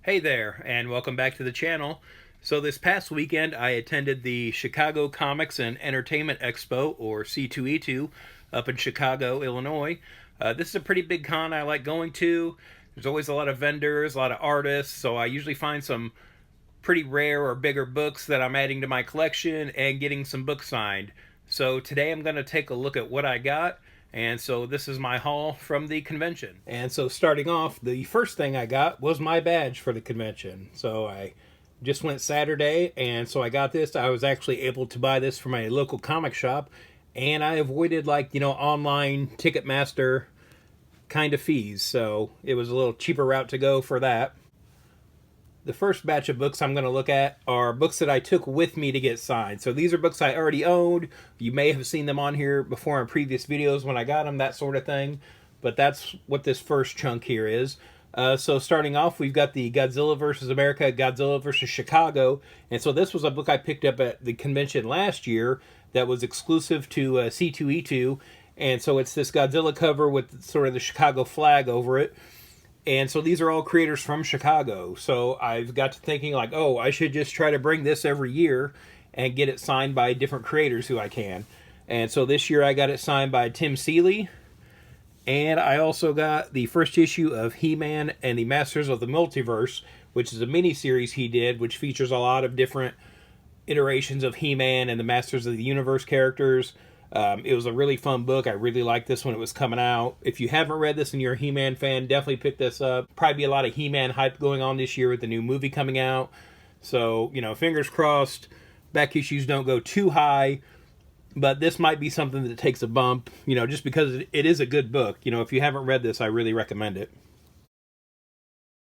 Hey there, and welcome back to the channel. So this past weekend, I attended the Chicago Comics and Entertainment Expo, or C2E2, up in Chicago, Illinois. This is a pretty big con I like going to. There's always a lot of vendors, a lot of artists, so I usually find some pretty rare or bigger books that I'm adding to my collection and getting some books signed. So today I'm going to take a look at what I got. And so this is my haul from the convention. And so starting off, the first thing I got was my badge for the convention. So I just went Saturday, and so I got this. I was actually able to buy this from a local comic shop, and I avoided online Ticketmaster kind of fees. So it was a little cheaper route to go for that. The first batch of books I'm going to look at are books that I took with me to get signed. So these are books I already owned. You may have seen them on here before in previous videos when I got them, that sort of thing. But that's what this first chunk here is. So starting off, we've got the Godzilla vs. America, Godzilla vs. Chicago. And so this was a book I picked up at the convention last year that was exclusive to C2E2. And so it's this Godzilla cover with sort of the Chicago flag over it. And so these are all creators from Chicago. So I've got to thinking like, oh, I should just try to bring this every year and get it signed by different creators who I can. And so this year I got it signed by Tim Seeley. And I also got the first issue of He-Man and the Masters of the Multiverse, which is a mini-series he did, which features a lot of different iterations of He-Man and the Masters of the Universe characters. It was a really fun book. I really liked this when it was coming out. If you haven't read this and you're a He-Man fan, definitely pick this up. Probably be a lot of He-Man hype going on this year with the new movie coming out. So, fingers crossed, back issues don't go too high. But this might be something that takes a bump, just because it is a good book. If you haven't read this, I really recommend it.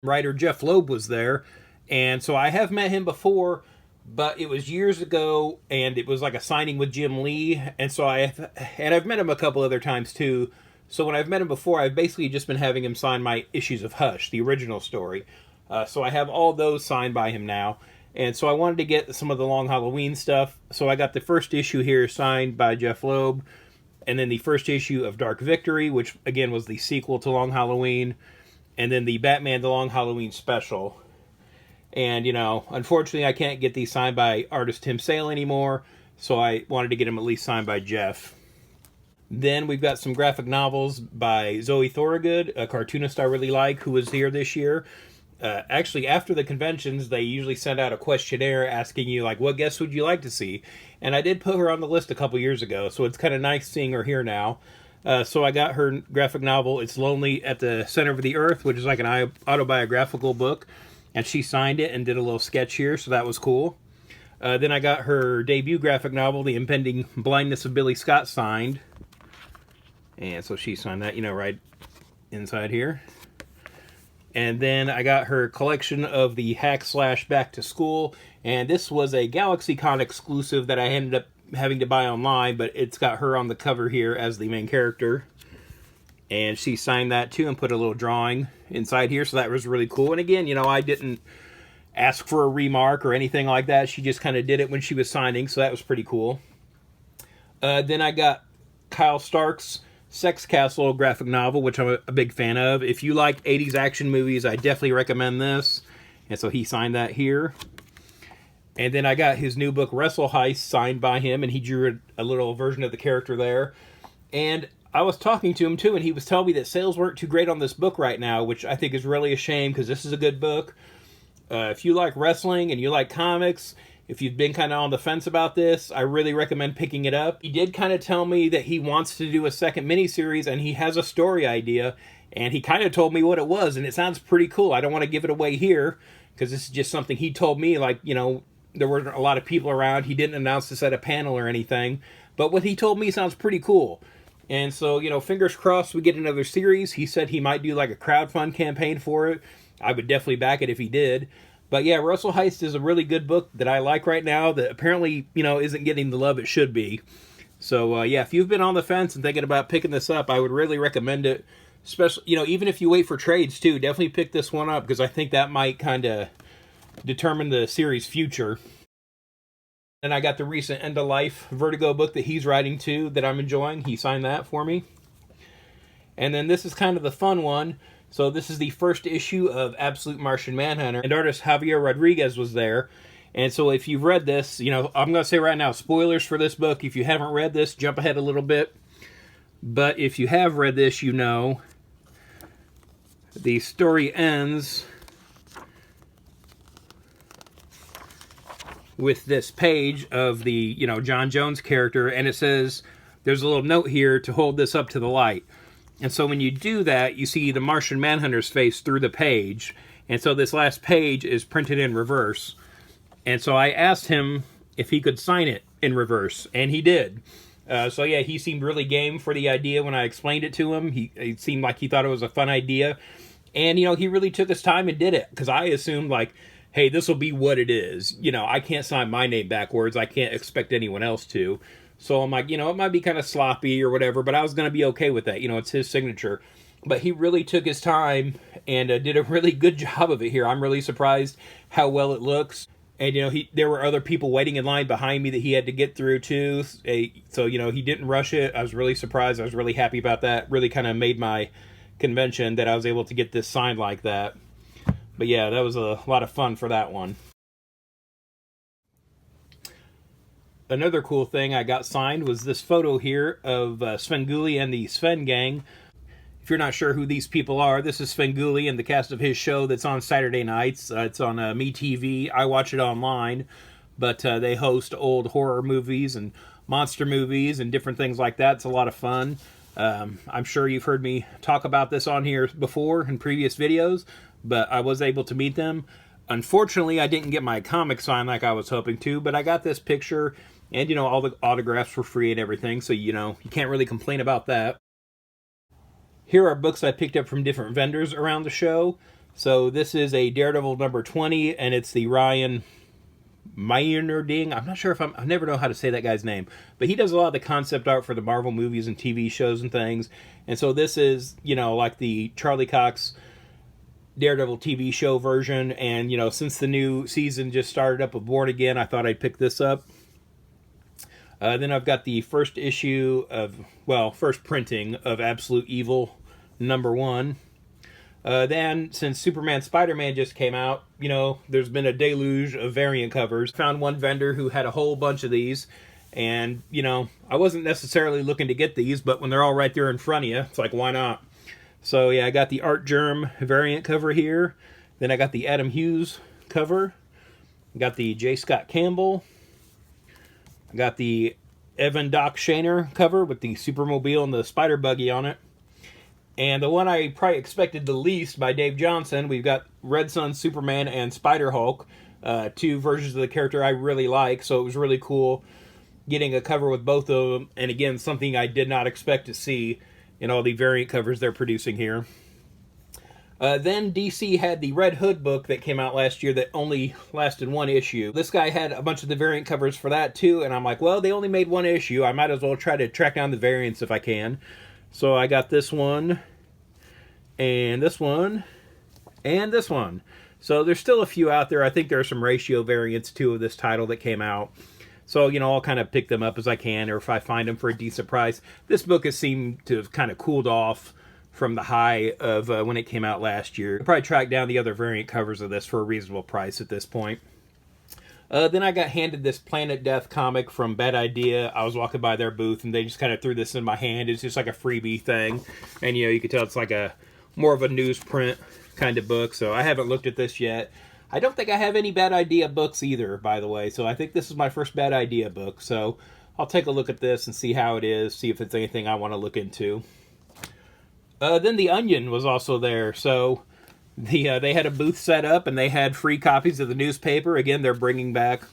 Writer Jeff Loeb was there, and so I have met him before, but it was years ago, and it was like a signing with Jim Lee, and so I've met him a couple other times too. So when I've met him before, I've basically just been having him sign my issues of Hush, the original story. So I have all those signed by him now, and so I wanted to get some of the Long Halloween stuff. So I got the first issue here signed by Jeff Loeb, and then the first issue of Dark Victory, which again was the sequel to Long Halloween, and then the Batman The Long Halloween Special. And, unfortunately, I can't get these signed by artist Tim Sale anymore, so I wanted to get them at least signed by Jeff. Then we've got some graphic novels by Zoe Thorogood, a cartoonist I really like, who was here this year. Actually, after the conventions, they usually send out a questionnaire asking you, what guests would you like to see? And I did put her on the list a couple years ago, so it's kind of nice seeing her here now. So I got her graphic novel, It's Lonely at the Center of the Earth, which is like an autobiographical book. And she signed it and did a little sketch here, so that was cool. Then I got her debut graphic novel, The Impending Blindness of Billy Scott, signed. And so she signed that, right inside here. And then I got her collection of the Hack Slash Back to School. And this was a GalaxyCon exclusive that I ended up having to buy online, but it's got her on the cover here as the main character. And she signed that too and put a little drawing inside here, so that was really cool. And again, I didn't ask for a remark or anything like that. She just kind of did it when she was signing, so that was pretty cool. Then I got Kyle Stark's Sex Castle graphic novel, which I'm a big fan of. If you like 80s action movies, I definitely recommend this. And so he signed that here. And then I got his new book, Wrestle Heist, signed by him, and he drew a little version of the character there. And I was talking to him too, and he was telling me that sales weren't too great on this book right now, which I think is really a shame because this is a good book. If you like wrestling and you like comics, if you've been kind of on the fence about this, I really recommend picking it up. He did kind of tell me that he wants to do a second miniseries, and he has a story idea, and he kind of told me what it was, and it sounds pretty cool. I don't want to give it away here because this is just something he told me, there weren't a lot of people around. He didn't announce this at a panel or anything, but what he told me sounds pretty cool. And so, fingers crossed we get another series. He said he might do a crowdfund campaign for it. I would definitely back it if he did. But yeah, Wrestle Heist is a really good book that I like right now that apparently, isn't getting the love it should be. So yeah, if you've been on the fence and thinking about picking this up, I would really recommend it. Especially, even if you wait for trades too, definitely pick this one up because I think that might kind of determine the series' future. And I got the recent End of Life Vertigo book that he's writing too that I'm enjoying. He signed that for me. And then this is kind of the fun one. So this is the first issue of Absolute Martian Manhunter, and artist Javier Rodriguez was there. And so if you've read this, you know, I'm going to say right now, spoilers for this book. If you haven't read this, jump ahead a little bit. But if you have read this, you know the story ends with this page of the, you know, John Jones character, and it says, there's a little note here to hold this up to the light. And so when you do that, you see the Martian Manhunter's face through the page. And so this last page is printed in reverse. And so I asked him if he could sign it in reverse, and he did. So yeah, he seemed really game for the idea when I explained it to him. It seemed like he thought it was a fun idea. And, you know, he really took his time and did it. Because I assumed, like, hey, this will be what it is. You know, I can't sign my name backwards. I can't expect anyone else to. So I'm like, you know, it might be kind of sloppy or whatever, but I was going to be okay with that. You know, it's his signature. But he really took his time and did a really good job of it here. I'm really surprised how well it looks. And, you know, there were other people waiting in line behind me that he had to get through, too. So, you know, he didn't rush it. I was really surprised. I was really happy about that. Really kind of made my convention that I was able to get this signed like that. But, yeah, that was a lot of fun for that one. Another cool thing I got signed was this photo here of Svengoolie and the Sven Gang. If you're not sure who these people are, this is Svengoolie and the cast of his show that's on Saturday nights. It's on MeTV. I watch it online, but they host old horror movies and monster movies and different things like that. It's a lot of fun. I'm sure you've heard me talk about this on here before in previous videos, but I was able to meet them. Unfortunately, I didn't get my comic signed like I was hoping to, but I got this picture, and, you know, all the autographs were free and everything, so, you know, you can't really complain about that. Here are books I picked up from different vendors around the show. So this is a Daredevil number 20, and it's the Ryan Meinerding. I'm not sure if I never know how to say that guy's name, but he does a lot of the concept art for the Marvel movies and TV shows and things. And so this is, you know, like the Charlie Cox Daredevil TV show version. And, you know, since the new season just started up with Born Again, I thought I'd pick this up. Then I've got the first issue of, well, first printing of Absolute Evil number 1. Then, since Superman Spider-Man just came out, you know, there's been a deluge of variant covers. Found one vendor who had a whole bunch of these, and, you know, I wasn't necessarily looking to get these, but when they're all right there in front of you, it's like, why not? So, yeah, I got the Art Germ variant cover here. Then I got the Adam Hughes cover. Got the J. Scott Campbell. I got the Evan Doc Shaner cover with the Supermobile and the Spider Buggy on it. And the one I probably expected the least by Dave Johnson, we've got Red Sun Superman and Spider Hulk, two versions of the character I really like, so it was really cool getting a cover with both of them. And again, something I did not expect to see in all the variant covers they're producing here. Then DC had the Red Hood book that came out last year that only lasted one issue. This guy had a bunch of the variant covers for that too, and I'm like, well, they only made one issue. I might as well try to track down the variants if I can. So I got this one, and this one, and this one. So there's still a few out there. I think there are some ratio variants too of this title that came out. So, you know, I'll kind of pick them up as I can, or if I find them for a decent price. This book has seemed to have kind of cooled off from the high of when it came out last year. I'll probably track down the other variant covers of this for a reasonable price at this point. Then I got handed this Planet Death comic from Bad Idea. I was walking by their booth, and they just kind of threw this in my hand. It's just like a freebie thing. And, you know, you can tell it's like a more of a newsprint kind of book. So I haven't looked at this yet. I don't think I have any Bad Idea books either, by the way. So I think this is my first Bad Idea book. So I'll take a look at this and see how it is, see if it's anything I want to look into. Then The Onion was also there, so they had a booth set up, and they had free copies of the newspaper. Again, they're bringing back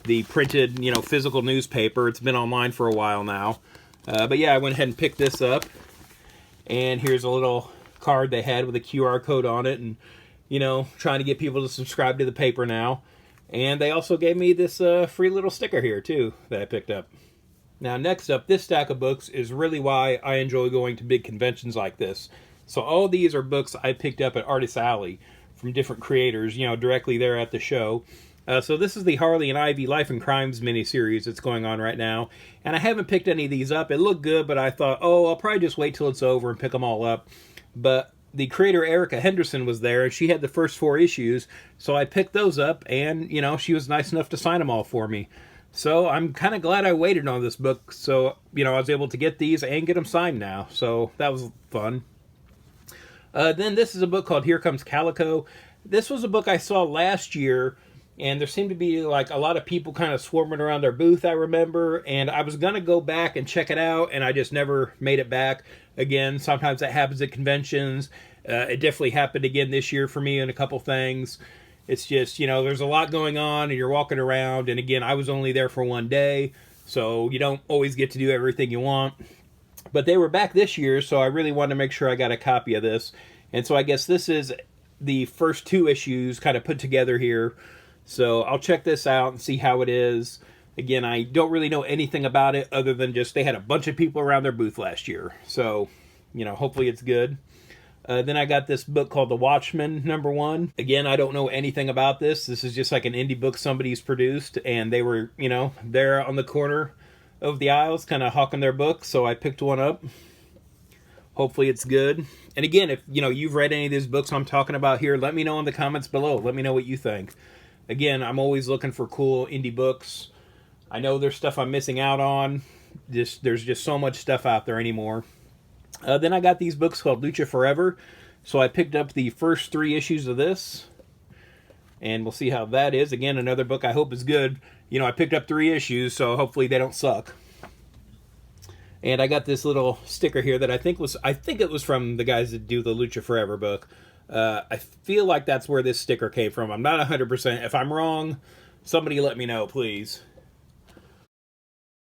the printed, you know, physical newspaper. It's been online for a while now. But yeah, I went ahead and picked this up, and here's a little card they had with a QR code on it, and, you know, trying to get people to subscribe to the paper now. And they also gave me this free little sticker here, too, that I picked up. Now, next up, this stack of books is really why I enjoy going to big conventions like this. So all these are books I picked up at Artist Alley from different creators, you know, directly there at the show. So this is the Harley and Ivy Life and Crimes miniseries that's going on right now. And I haven't picked any of these up. It looked good, but I thought, oh, I'll probably just wait till it's over and pick them all up. But the creator Erica Henderson was there, and she had the first 4 issues, so I picked those up, and you know, she was nice enough to sign them all for me. So I'm kind of glad I waited on this book, so you know, I was able to get these and get them signed now, so that was fun. Then this is a book called Here Comes Calico. This was a book I saw last year, and there seemed to be like a lot of people kind of swarming around their booth, I remember, and I was going to go back and check it out, and I just never made it back. Again, sometimes that happens at conventions. It definitely happened again this year for me in a couple things. It's just, you know, there's a lot going on, and you're walking around, and again, I was only there for one day, so you don't always get to do everything you want. But they were back this year, so I really wanted to make sure I got a copy of this. And so I guess this is the first 2 issues kind of put together here. So I'll check this out and see how it is. Again, I don't really know anything about it other than just they had a bunch of people around their booth last year. So, you know, hopefully it's good. Then I got this book called The Watchmen, #1. Again, I don't know anything about this. This is just like an indie book somebody's produced, and they were, you know, there on the corner of the aisles kind of hawking their books, so I picked one up. Hopefully it's good. And again, if you know you've read any of these books I'm talking about here, let me know in the comments below. Let me know what you think. Again, I'm always looking for cool indie books. I know there's stuff I'm missing out on. There's just so much stuff out there anymore. Then I got these books called Lucha Forever. So I picked up the first 3 issues of this. And we'll see how that is. Again, another book I hope is good. You know, I picked up 3 issues, so hopefully they don't suck. And I got this little sticker here that I think it was from the guys that do the Lucha Forever book. I feel like that's where this sticker came from. I'm not 100%. If I'm wrong, somebody let me know, please.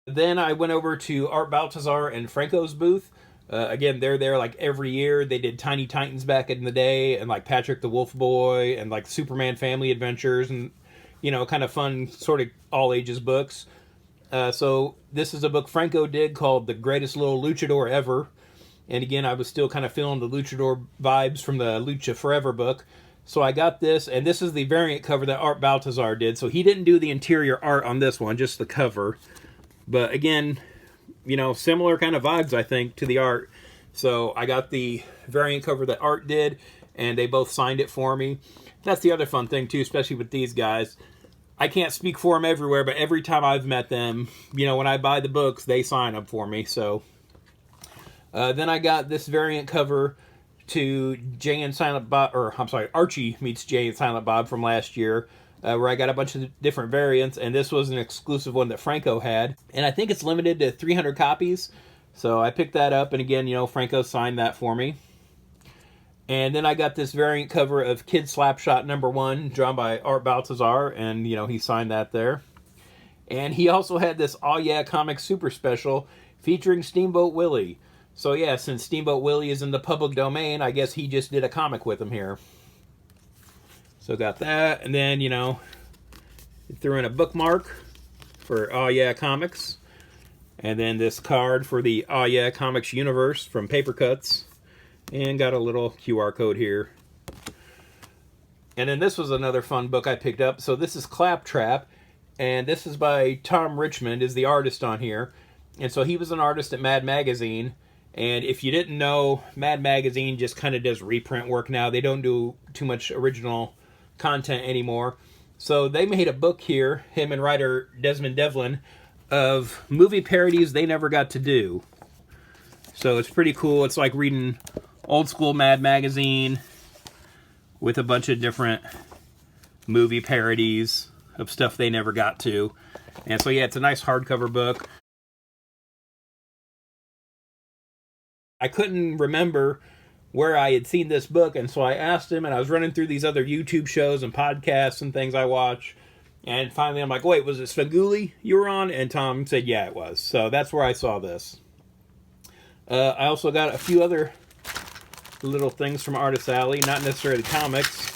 Then I went over to Art Baltazar and Franco's booth. Again, they're there like every year. They did Tiny Titans back in the day, and like Patrick the Wolf Boy, and like Superman Family Adventures, and you know, kind of fun, sort of all ages books. So this is a book Franco did called The Greatest Little Luchador Ever. And again, I was still kind of feeling the luchador vibes from the Lucha Forever book. So I got this, and this is the variant cover that Art Baltazar did. So he didn't do the interior art on this one, just the cover. But again, you know, similar kind of vibes, I think, to the art. So I got the variant cover that Art did, and they both signed it for me. That's the other fun thing, too, especially with these guys. I can't speak for them everywhere, but every time I've met them, you know, when I buy the books, they sign them for me. So then I got this variant cover to Jay and Silent Bob, or I'm sorry, Archie Meets Jay and Silent Bob from last year, where I got a bunch of different variants, and this was an exclusive one that Franco had. And I think it's limited to 300 copies, so I picked that up, and again, you know, Franco signed that for me. And then I got this variant cover of Kid Slapshot #1, drawn by Art Baltazar, and, you know, he signed that there. And he also had this Aw Yeah Comics Super Special featuring Steamboat Willie. So, yeah, since Steamboat Willie is in the public domain, I guess he just did a comic with him here. So, got that. And then, you know, threw in a bookmark for Aw Yeah Comics. And then this card for the Aw Yeah Comics universe from Paper Cuts. And got a little QR code here. And then this was another fun book I picked up. So this is Claptrap. And this is by Tom Richmond, is the artist on here. And so he was an artist at Mad Magazine. And if you didn't know, Mad Magazine just kind of does reprint work now. They don't do too much original content anymore. So they made a book here, him and writer Desmond Devlin, of movie parodies they never got to do. So it's pretty cool. It's like reading old school Mad Magazine with a bunch of different movie parodies of stuff they never got to. And so yeah, it's a nice hardcover book. I couldn't remember where I had seen this book, and so I asked him, and I was running through these other YouTube shows and podcasts and things I watch, and finally I'm like, wait, was it Svengoolie you were on? And Tom said, yeah, it was. So that's where I saw this. I also got a few other little things from Artist Alley, not necessarily comics,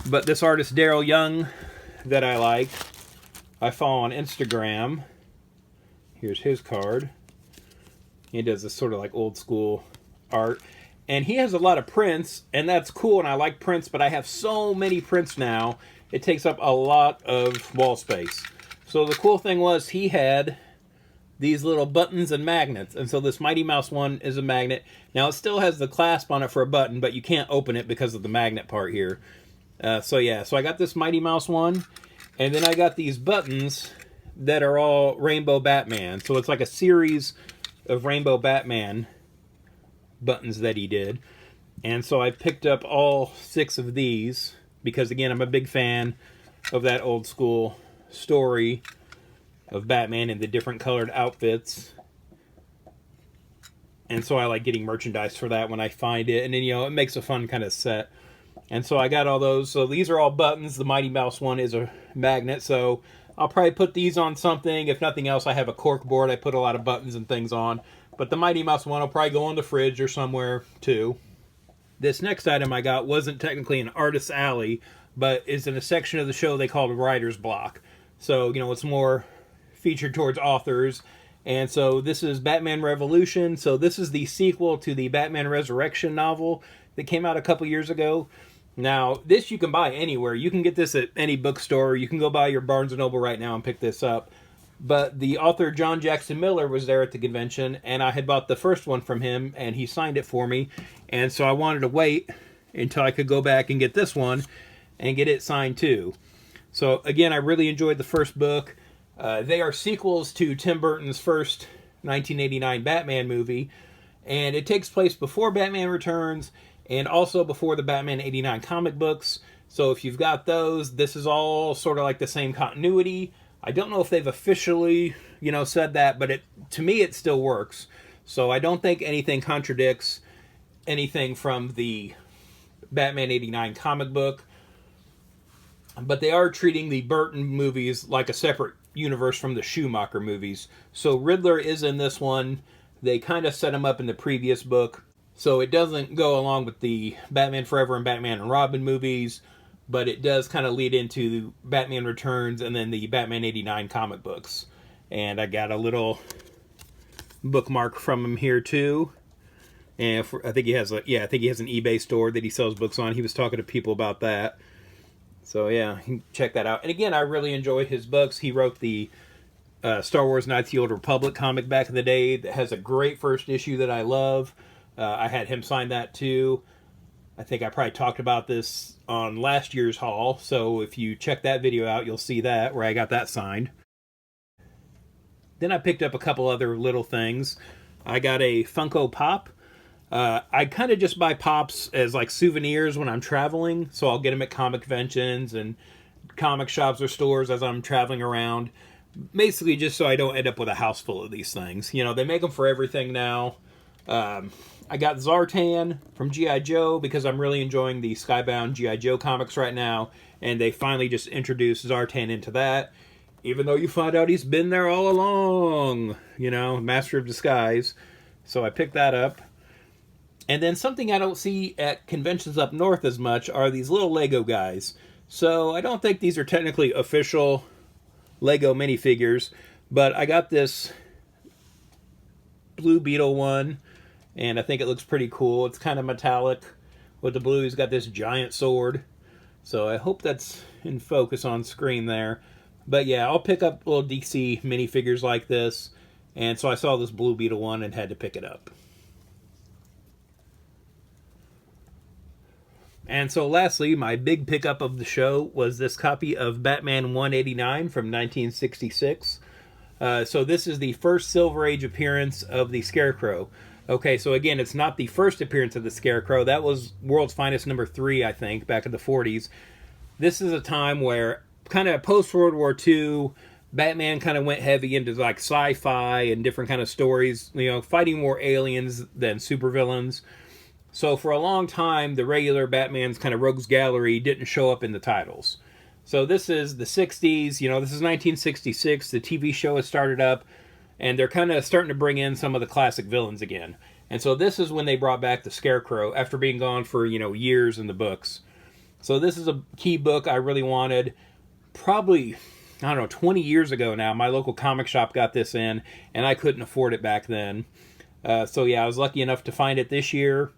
but this artist Daryl Young that I like, I follow on Instagram. Here's his card. He does this sort of like old school art, and he has a lot of prints, and that's cool, and I like prints, but I have so many prints now, it takes up a lot of wall space. So the cool thing was he had these little buttons and magnets. And so this Mighty Mouse one is a magnet. Now it still has the clasp on it for a button, but you can't open it because of the magnet part here. So yeah, so I got this Mighty Mouse one, and then I got these buttons that are all Rainbow Batman. So it's like a series of Rainbow Batman buttons that he did. And so I picked up all 6 of these because, again, I'm a big fan of that old school story of Batman in the different colored outfits. And so I like getting merchandise for that when I find it. And then, you know, it makes a fun kind of set. And so I got all those. So these are all buttons. The Mighty Mouse one is a magnet. So I'll probably put these on something. If nothing else, I have a cork board I put a lot of buttons and things on. But the Mighty Mouse one will probably go on the fridge or somewhere too. This next item I got wasn't technically an artist's alley, but is in a section of the show they called Writer's Block. So, you know, it's more featured towards authors. And so this is Batman Revolution. So this is the sequel to the Batman Resurrection novel that came out a couple years ago. Now, this you can buy anywhere. You can get this at any bookstore. You can go buy your Barnes & Noble right now and pick this up. But the author John Jackson Miller was there at the convention, and I had bought the first one from him, and he signed it for me. And so I wanted to wait until I could go back and get this one and get it signed too. So again, I really enjoyed the first book. They are sequels to Tim Burton's first 1989 Batman movie, and it takes place before Batman Returns and also before the Batman 89 comic books. So if you've got those, this is all sort of like the same continuity. I don't know if they've officially, you know, said that, but to me it still works. So I don't think anything contradicts anything from the Batman 89 comic book. But they are treating the Burton movies like a separate universe from the Schumacher movies. So Riddler is in this one. They kind of set him up in the previous book. So it doesn't go along with the Batman Forever and Batman and Robin movies, but it does kind of lead into Batman Returns and then the Batman 89 comic books. And I got a little bookmark from him here too. And I think he has an eBay store that he sells books on. He was talking to people about that. So yeah, you can check that out. And again, I really enjoy his books. He wrote the Star Wars Knights of the Old Republic comic back in the day that has a great first issue that I love. I had him sign that too. I think I probably talked about this on last year's haul, so if you check that video out, you'll see that, where I got that signed. Then I picked up a couple other little things. I got a Funko Pop. I kind of just buy Pops as like souvenirs when I'm traveling, so I'll get them at comic conventions and comic shops or stores as I'm traveling around. Basically just so I don't end up with a house full of these things. You know, they make them for everything now. I got Zartan from G.I. Joe because I'm really enjoying the Skybound G.I. Joe comics right now, and they finally just introduced Zartan into that, even though you find out he's been there all along, you know, Master of Disguise. So I picked that up. And then something I don't see at conventions up north as much are these little Lego guys. So I don't think these are technically official Lego minifigures, but I got this Blue Beetle one, and I think it looks pretty cool. It's kind of metallic with the blue. He's got this giant sword. So I hope that's in focus on screen there. But yeah, I'll pick up little DC minifigures like this. And so I saw this Blue Beetle one and had to pick it up. And so lastly, my big pickup of the show was this copy of Batman 189 from 1966. So this is the first Silver Age appearance of the Scarecrow. Okay, so again, it's not the first appearance of the Scarecrow. That was World's Finest number 3, I think, back in the 40s. This is a time where, kind of post-World War II, Batman kind of went heavy into like sci-fi and different kind of stories, you know, fighting more aliens than supervillains. So for a long time, the regular Batman's kind of rogues gallery didn't show up in the titles. So this is the 60s, you know, this is 1966, the TV show has started up, and they're kind of starting to bring in some of the classic villains again. And so this is when they brought back the Scarecrow after being gone for, you know, years in the books. So this is a key book I really wanted. Probably, I don't know, 20 years ago now, my local comic shop got this in, and I couldn't afford it back then. So yeah, I was lucky enough to find it this year.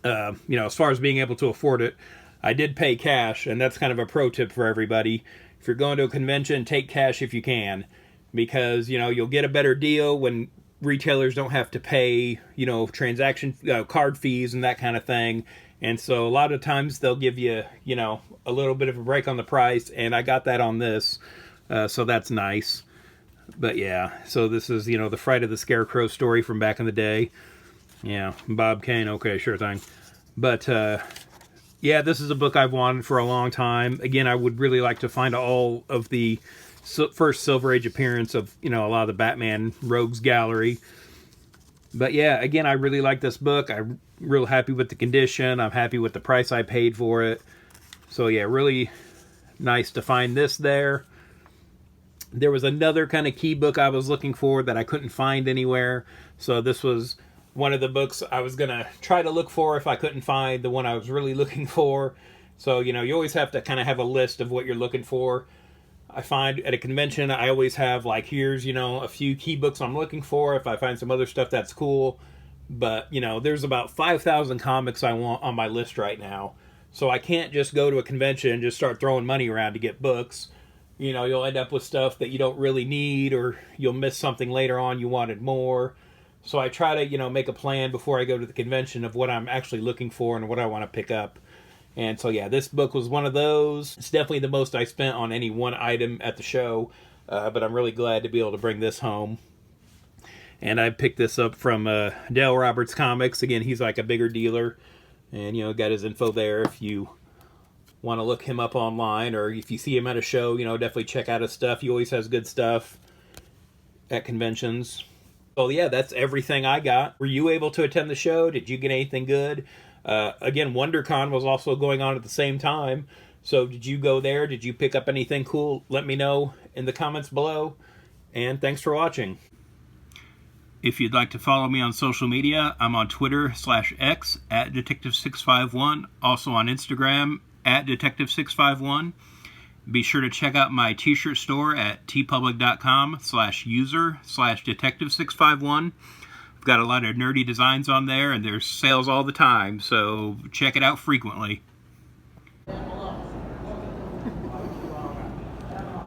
You know, as far as being able to afford it, I did pay cash, and that's kind of a pro tip for everybody. If you're going to a convention, take cash if you can. because, you know, you'll get a better deal when retailers don't have to pay, you know, transaction card fees and that kind of thing. And so a lot of times they'll give you, you know, a little bit of a break on the price, and I got that on this, so that's nice. But yeah, so this is, you know, the Fright of the Scarecrow story from back in the day. Yeah, Bob Kane, okay, sure thing. But yeah, this is a book I've wanted for a long time. Again, I would really like to find all of the first Silver Age appearance of, you know, a lot of the Batman Rogues Gallery. But yeah, again, I really like this book. I'm real happy with the condition. I'm happy with the price I paid for it. So yeah, really nice to find this there. There was another kind of key book I was looking for that I couldn't find anywhere. So this was one of the books I was going to try to look for if I couldn't find the one I was really looking for. So, you know, you always have to kind of have a list of what you're looking for. I find at a convention, I always have, like, here's, you know, a few key books I'm looking for. If I find some other stuff, that's cool. But, you know, there's about 5,000 comics I want on my list right now. So I can't just go to a convention and just start throwing money around to get books. You know, you'll end up with stuff that you don't really need, or you'll miss something later on you wanted more. So I try to, you know, make a plan before I go to the convention of what I'm actually looking for and what I want to pick up. And so, yeah, this book was one of those. It's definitely the most I spent on any one item at the show, but I'm really glad to be able to bring this home. And I picked this up from Dale Roberts Comics. Again, he's like a bigger dealer, and, you know, got his info there if you want to look him up online, or if you see him at a show, you know, definitely check out his stuff. He always has good stuff at conventions. So, yeah, that's everything I got. Were you able to attend the show? Did you get anything good? Again, WonderCon was also going on at the same time. So did you go there? Did you pick up anything cool? Let me know in the comments below. And thanks for watching. If you'd like to follow me on social media, I'm on Twitter/X at Detective651. Also on Instagram at Detective651. Be sure to check out my t-shirt store at tpublic.com/user/Detective651. I've got a lot of nerdy designs on there, and there's sales all the time, so check it out frequently.